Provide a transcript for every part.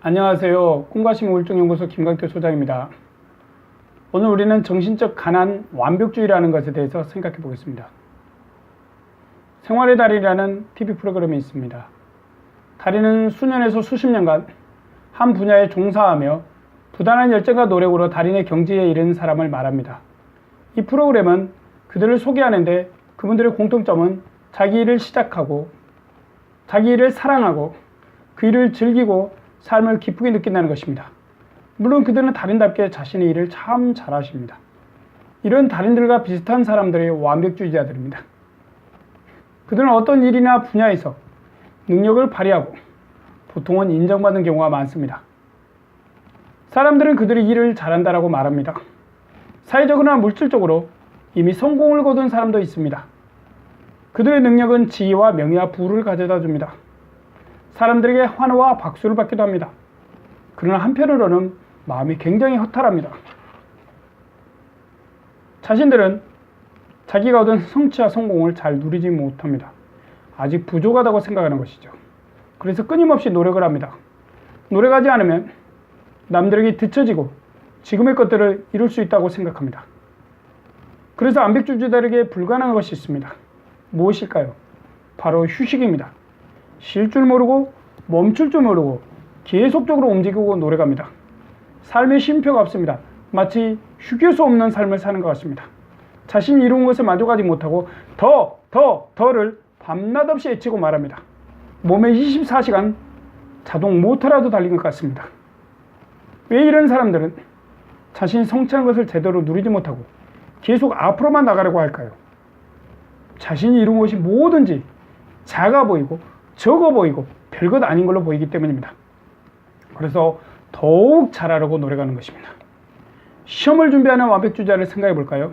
안녕하세요. 꿈과심 우울증연구소 김광태 소장입니다. 오늘 우리는 정신적 가난 완벽주의라는 것에 대해서 생각해 보겠습니다. 생활의 달인이라는 TV 프로그램이 있습니다. 달인은 수년에서 수십 년간 한 분야에 종사하며 부단한 열정과 노력으로 달인의 경지에 이르는 사람을 말합니다. 이 프로그램은 그들을 소개하는데 그분들의 공통점은 자기 일을 시작하고 자기 일을 사랑하고 그 일을 즐기고 삶을 기쁘게 느낀다는 것입니다. 물론 그들은 달인답게 자신의 일을 참 잘하십니다. 이런 달인들과 비슷한 사람들이 완벽주의자들입니다. 그들은 어떤 일이나 분야에서 능력을 발휘하고 보통은 인정받는 경우가 많습니다. 사람들은 그들의 일을 잘한다라고 말합니다. 사회적으로나 물질적으로 이미 성공을 거둔 사람도 있습니다. 그들의 능력은 지위와 명예와 부를 가져다 줍니다. 사람들에게 환호와 박수를 받기도 합니다. 그러나 한편으로는 마음이 굉장히 허탈합니다. 자신들은 자기가 얻은 성취와 성공을 잘 누리지 못합니다. 아직 부족하다고 생각하는 것이죠. 그래서 끊임없이 노력을 합니다. 노력하지 않으면 남들에게 뒤처지고 지금의 것들을 이룰 수 있다고 생각합니다. 그래서 완벽주의자들에게 불가능한 것이 있습니다. 무엇일까요? 바로 휴식입니다. 쉴 줄 모르고 멈출 줄 모르고 계속적으로 움직이고 노력합니다. 삶에 쉼표가 없습니다. 마치 휴게소 없는 삶을 사는 것 같습니다. 자신이 이룬 것에 만족하지 못하고 더를 밤낮 없이 애치고 말합니다. 몸에 24시간 자동 모터라도 달린 것 같습니다. 왜 이런 사람들은 자신이 성취한 것을 제대로 누리지 못하고 계속 앞으로만 나가려고 할까요? 자신이 이룬 것이 뭐든지 작아 보이고 적어 보이고 별것 아닌 걸로 보이기 때문입니다. 그래서 더욱 잘하려고 노력하는 것입니다. 시험을 준비하는 완벽주의자를 생각해 볼까요?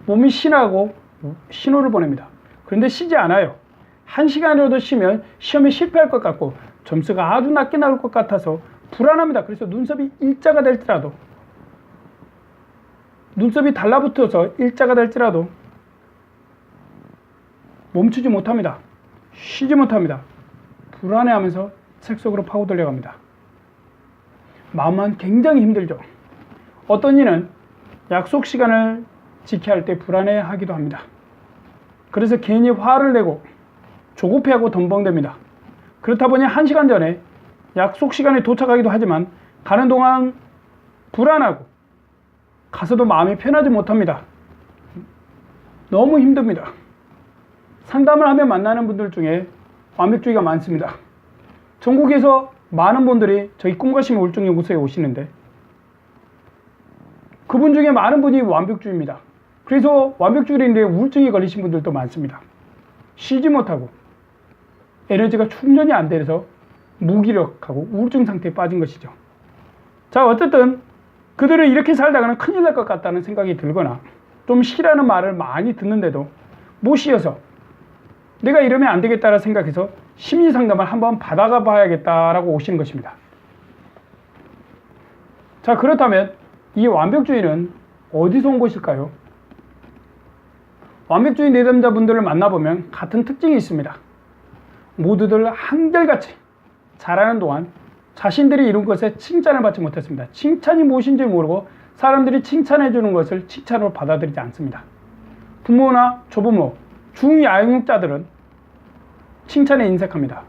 몸이 신호를 보냅니다. 그런데 쉬지 않아요. 1시간이라도 쉬면 시험에 실패할 것 같고 점수가 아주 낮게 나올 것 같아서 불안합니다. 그래서 눈썹이 일자가 될지라도 눈썹이 달라붙어서 일자가 될지라도 멈추지 못합니다. 쉬지 못합니다. 불안해하면서 책 속으로 파고들려갑니다. 마음만 굉장히 힘들죠. 어떤 이는 약속 시간을 지켜야 할 때 불안해하기도 합니다. 그래서 괜히 화를 내고 조급해하고 덤벙댑니다. 그렇다 보니 1시간 전에 약속 시간에 도착하기도 하지만 가는 동안 불안하고 가서도 마음이 편하지 못합니다. 너무 힘듭니다. 상담을 하며 만나는 분들 중에 완벽주의가 많습니다. 전국에서 많은 분들이 저희 꿈과심 우울증연구소에 오시는데 그분 중에 많은 분이 완벽주의입니다. 그래서 완벽주의인데 우울증에 걸리신 분들도 많습니다. 쉬지 못하고 에너지가 충전이 안 돼서 무기력하고 우울증 상태에 빠진 것이죠. 자, 어쨌든 그들은 이렇게 살다가는 큰일 날 것 같다는 생각이 들거나 좀 쉬라는 말을 많이 듣는데도 못 쉬어서 내가 이러면 안 되겠다라 생각해서 심리 상담을 한번 받아가 봐야겠다라고 오시는 것입니다. 자, 그렇다면 이 완벽주의는 어디서 온 것일까요? 완벽주의 내담자분들을 만나보면 같은 특징이 있습니다. 모두들 한결같이 잘하는 동안 자신들이 이룬 것에 칭찬을 받지 못했습니다. 칭찬이 무엇인지 모르고 사람들이 칭찬해 주는 것을 칭찬으로 받아들이지 않습니다. 부모나 조부모, 중양육자들은 칭찬에 인색합니다.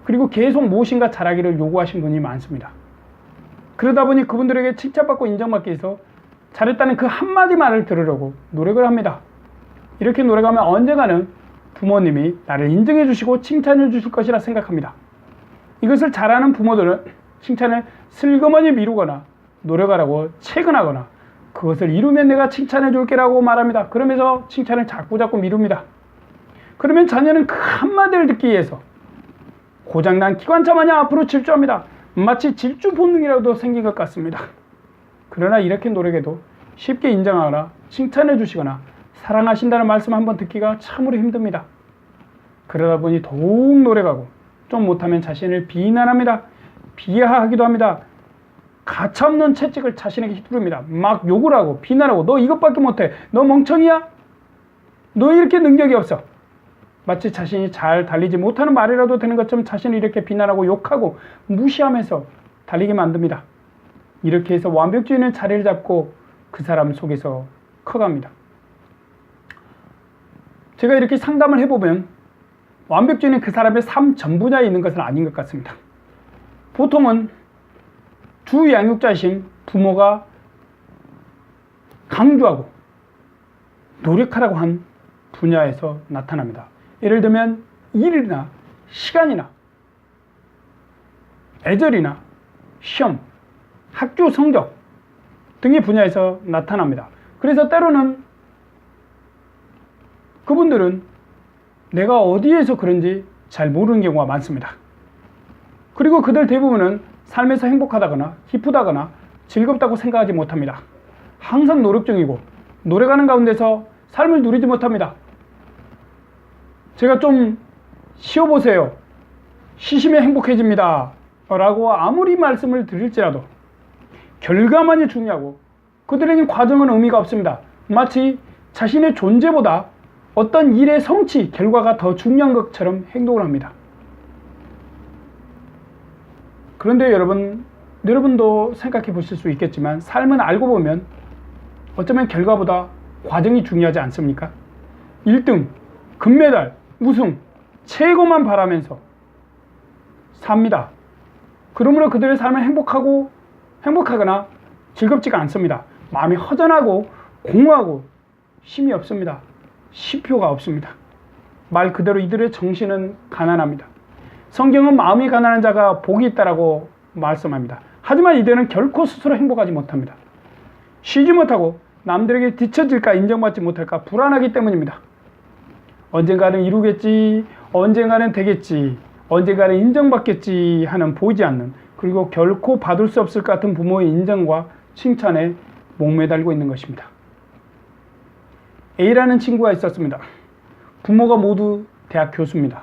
그리고 계속 무엇인가 잘하기를 요구하신 분이 많습니다. 그러다 보니 그분들에게 칭찬받고 인정받기 위해서 잘했다는 그 한마디 말을 들으려고 노력을 합니다. 이렇게 노력하면 언젠가는 부모님이 나를 인정해 주시고 칭찬해 주실 것이라 생각합니다. 이것을 잘하는 부모들은 칭찬을 슬그머니 미루거나 노력하라고 채근하거나 그것을 이루면 내가 칭찬해 줄게라고 말합니다. 그러면서 칭찬을 자꾸 미룹니다. 그러면 자녀는 그 한마디를 듣기 위해서 고장난 기관차 마냥 앞으로 질주합니다. 마치 질주 본능이라도 생긴 것 같습니다. 그러나 이렇게 노력해도 쉽게 인정하거나 칭찬해 주시거나 사랑하신다는 말씀 한번 듣기가 참으로 힘듭니다. 그러다 보니 더욱 노력하고 좀 못하면 자신을 비난합니다. 비하하기도 합니다. 가차없는 채찍을 자신에게 휘두릅니다. 막 욕을 하고 비난하고 너 이것밖에 못해. 너 멍청이야? 너 이렇게 능력이 없어. 마치 자신이 잘 달리지 못하는 말이라도 되는 것처럼 자신을 이렇게 비난하고 욕하고 무시하면서 달리게 만듭니다. 이렇게 해서 완벽주의는 자리를 잡고 그 사람 속에서 커갑니다. 제가 이렇게 상담을 해보면 완벽주의는 그 사람의 삶 전 분야에 있는 것은 아닌 것 같습니다. 보통은 주 양육자이신 부모가 강조하고 노력하라고 한 분야에서 나타납니다. 예를 들면 일이나 시간이나 애절이나 시험, 학교 성적 등의 분야에서 나타납니다. 그래서 때로는 그분들은 내가 어디에서 그런지 잘 모르는 경우가 많습니다. 그리고 그들 대부분은 삶에서 행복하다거나 기쁘다거나 즐겁다고 생각하지 못합니다. 항상 노력 중이고 노력하는 가운데서 삶을 누리지 못합니다. 제가 좀 쉬어보세요. 쉬시면 행복해집니다. 라고 아무리 말씀을 드릴지라도 결과만이 중요하고 그들에겐 과정은 의미가 없습니다. 마치 자신의 존재보다 어떤 일의 성취, 결과가 더 중요한 것처럼 행동을 합니다. 그런데 여러분도 생각해 보실 수 있겠지만 삶은 알고 보면 어쩌면 결과보다 과정이 중요하지 않습니까? 1등, 금메달, 우승, 최고만 바라면서 삽니다. 그러므로 그들의 삶은 행복하거나 즐겁지가 않습니다. 마음이 허전하고 공허하고 쉼이 없습니다. 쉼표가 없습니다. 말 그대로 이들의 정신은 가난합니다. 성경은 마음이 가난한 자가 복이 있다라고 말씀합니다. 하지만 이들은 결코 스스로 행복하지 못합니다. 쉬지 못하고 남들에게 뒤처질까 인정받지 못할까 불안하기 때문입니다. 언젠가는 이루겠지, 언젠가는 되겠지, 언젠가는 인정받겠지 하는 보이지 않는, 그리고 결코 받을 수 없을 것 같은 부모의 인정과 칭찬에 목매달고 있는 것입니다. A라는 친구가 있었습니다. 부모가 모두 대학 교수입니다.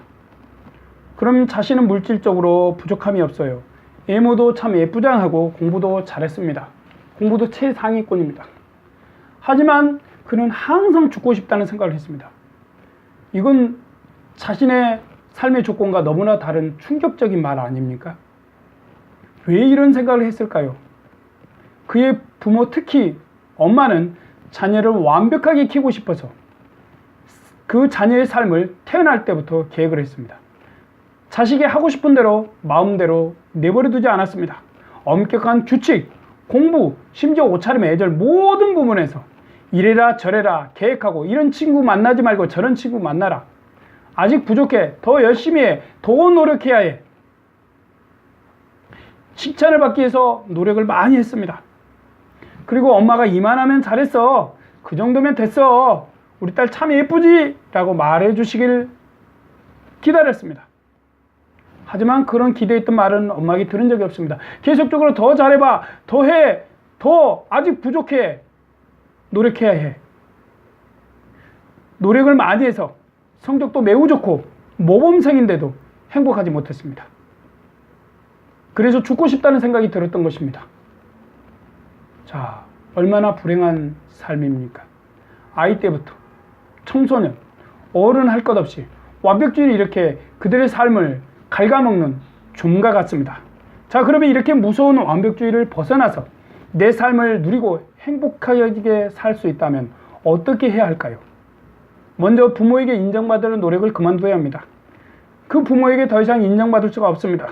그럼 자신은 물질적으로 부족함이 없어요. 외모도 참 예쁘장하고 공부도 잘했습니다. 공부도 최상위권입니다. 하지만 그는 항상 죽고 싶다는 생각을 했습니다. 이건 자신의 삶의 조건과 너무나 다른 충격적인 말 아닙니까? 왜 이런 생각을 했을까요? 그의 부모, 특히 엄마는 자녀를 완벽하게 키우고 싶어서 그 자녀의 삶을 태어날 때부터 계획을 했습니다. 자식이 하고 싶은 대로 마음대로 내버려 두지 않았습니다. 엄격한 규칙, 공부, 심지어 옷차림, 애절 모든 부분에서 이래라 저래라 계획하고 이런 친구 만나지 말고 저런 친구 만나라. 아직 부족해. 더 열심히 해. 더 노력해야 해. 칭찬을 받기 위해서 노력을 많이 했습니다. 그리고 엄마가 이만하면 잘했어. 그 정도면 됐어. 우리 딸 참 예쁘지? 라고 말해 주시길 기다렸습니다. 하지만 그런 기대했던 말은 엄마에게 들은 적이 없습니다. 계속적으로 더 잘해봐. 더 해. 더 아직 부족해. 노력해야 해. 노력을 많이 해서 성적도 매우 좋고 모범생인데도 행복하지 못했습니다. 그래서 죽고 싶다는 생각이 들었던 것입니다. 자, 얼마나 불행한 삶입니까? 아이 때부터 청소년, 어른 할 것 없이 완벽주의를 이렇게 그들의 삶을 갉아먹는 좀과 같습니다. 자, 그러면 이렇게 무서운 완벽주의를 벗어나서 내 삶을 누리고 행복하게 살 수 있다면 어떻게 해야 할까요? 먼저 부모에게 인정받으려는 노력을 그만둬야 합니다. 그 부모에게 더 이상 인정받을 수가 없습니다.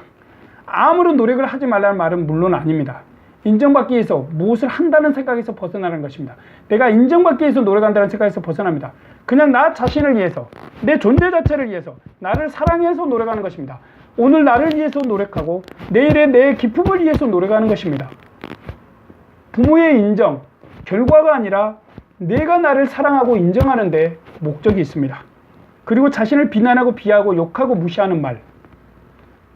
아무런 노력을 하지 말라는 말은 물론 아닙니다. 인정받기 위해서 무엇을 한다는 생각에서 벗어나는 것입니다. 내가 인정받기 위해서 노력한다는 생각에서 벗어납니다. 그냥 나 자신을 위해서, 내 존재 자체를 위해서, 나를 사랑해서 노력하는 것입니다. 오늘 나를 위해서 노력하고 내일의 내 기쁨을 위해서 노력하는 것입니다. 부모의 인정, 결과가 아니라 내가 나를 사랑하고 인정하는 데 목적이 있습니다. 그리고 자신을 비난하고 비하하고 욕하고 무시하는 말,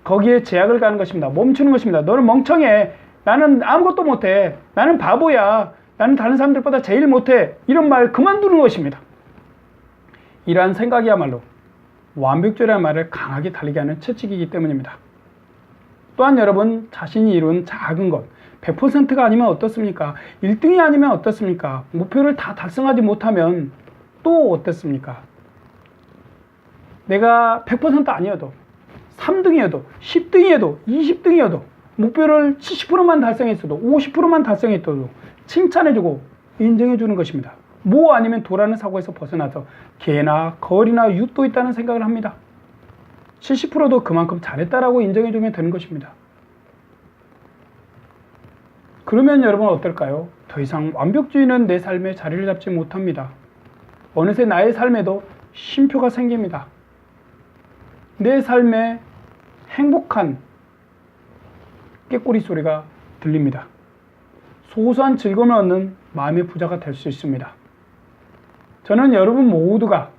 거기에 제약을 가는 것입니다. 멈추는 것입니다. 너는 멍청해. 나는 아무것도 못해. 나는 바보야. 나는 다른 사람들보다 제일 못해. 이런 말 그만두는 것입니다. 이러한 생각이야말로 완벽주의라는 말을 강하게 달리게 하는 채찍이기 때문입니다. 또한 여러분 자신이 이룬 작은 것 100%가 아니면 어떻습니까? 1등이 아니면 어떻습니까? 목표를 다 달성하지 못하면 또 어떻습니까? 내가 100% 아니어도 3등이어도 10등이어도 20등이어도 목표를 70%만 달성했어도 50%만 달성했어도 칭찬해주고 인정해주는 것입니다. 뭐 아니면 도라는 사고에서 벗어나서 개나 거리나 육도 있다는 생각을 합니다. 70%도 그만큼 잘했다라고 인정해주면 되는 것입니다. 그러면 여러분 어떨까요? 더 이상 완벽주의는 내 삶에 자리를 잡지 못합니다. 어느새 나의 삶에도 쉼표가 생깁니다. 내 삶에 행복한 꾀꼬리 소리가 들립니다. 소소한 즐거움을 얻는 마음의 부자가 될 수 있습니다. 저는 여러분 모두가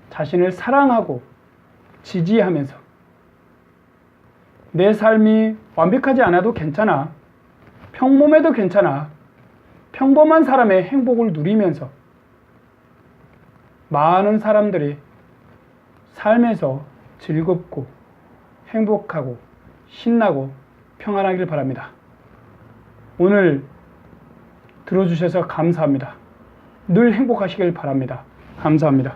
자신을 사랑하고 지지하면서 내 삶이 완벽하지 않아도 괜찮아, 평범해도 괜찮아, 평범한 사람의 행복을 누리면서 많은 사람들이 삶에서 즐겁고 행복하고 신나고 평안하길 바랍니다. 오늘 들어주셔서 감사합니다. 늘 행복하시길 바랍니다. 감사합니다.